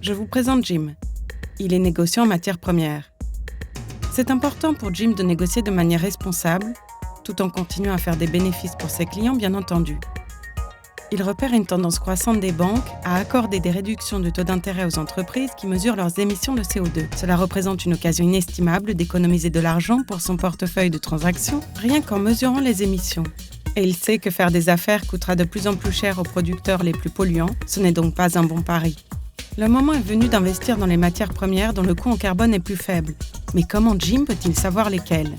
Je vous présente Jim. Il est négociant en matières premières. C'est important pour Jim de négocier de manière responsable, tout en continuant à faire des bénéfices pour ses clients, bien entendu. Il repère une tendance croissante des banques à accorder des réductions de taux d'intérêt aux entreprises qui mesurent leurs émissions de CO2. Cela représente une occasion inestimable d'économiser de l'argent pour son portefeuille de transactions, rien qu'en mesurant les émissions. Et il sait que faire des affaires coûtera de plus en plus cher aux producteurs les plus polluants, ce n'est donc pas un bon pari. Le moment est venu d'investir dans les matières premières dont le coût en carbone est plus faible. Mais comment Jim peut-il savoir lesquelles ?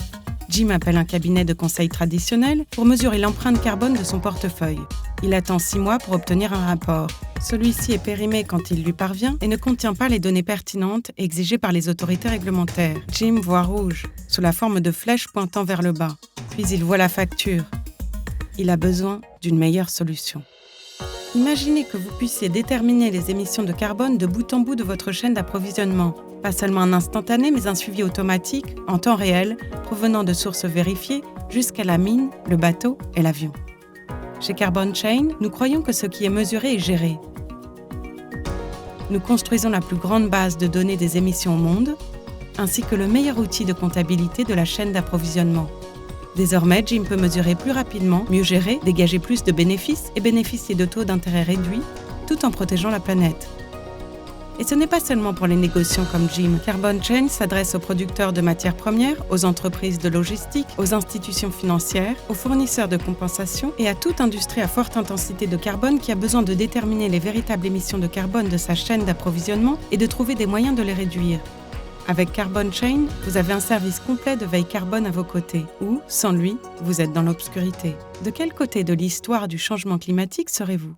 Jim appelle un cabinet de conseil traditionnel pour mesurer l'empreinte carbone de son portefeuille. Il attend 6 mois pour obtenir un rapport. Celui-ci est périmé quand il lui parvient et ne contient pas les données pertinentes exigées par les autorités réglementaires. Jim voit rouge, sous la forme de flèches pointant vers le bas. Puis il voit la facture. Il a besoin d'une meilleure solution. Imaginez que vous puissiez déterminer les émissions de carbone de bout en bout de votre chaîne d'approvisionnement. Pas seulement un instantané, mais un suivi automatique, en temps réel, provenant de sources vérifiées, jusqu'à la mine, le bateau et l'avion. Chez Carbon Chain, nous croyons que ce qui est mesuré est géré. Nous construisons la plus grande base de données des émissions au monde, ainsi que le meilleur outil de comptabilité de la chaîne d'approvisionnement. Désormais, Jim peut mesurer plus rapidement, mieux gérer, dégager plus de bénéfices et bénéficier de taux d'intérêt réduits, tout en protégeant la planète. Et ce n'est pas seulement pour les négociants comme Jim. Carbon Chain s'adresse aux producteurs de matières premières, aux entreprises de logistique, aux institutions financières, aux fournisseurs de compensation et à toute industrie à forte intensité de carbone qui a besoin de déterminer les véritables émissions de carbone de sa chaîne d'approvisionnement et de trouver des moyens de les réduire. Avec Carbon Chain, vous avez un service complet de veille carbone à vos côtés, ou, sans lui, vous êtes dans l'obscurité. De quel côté de l'histoire du changement climatique serez-vous ?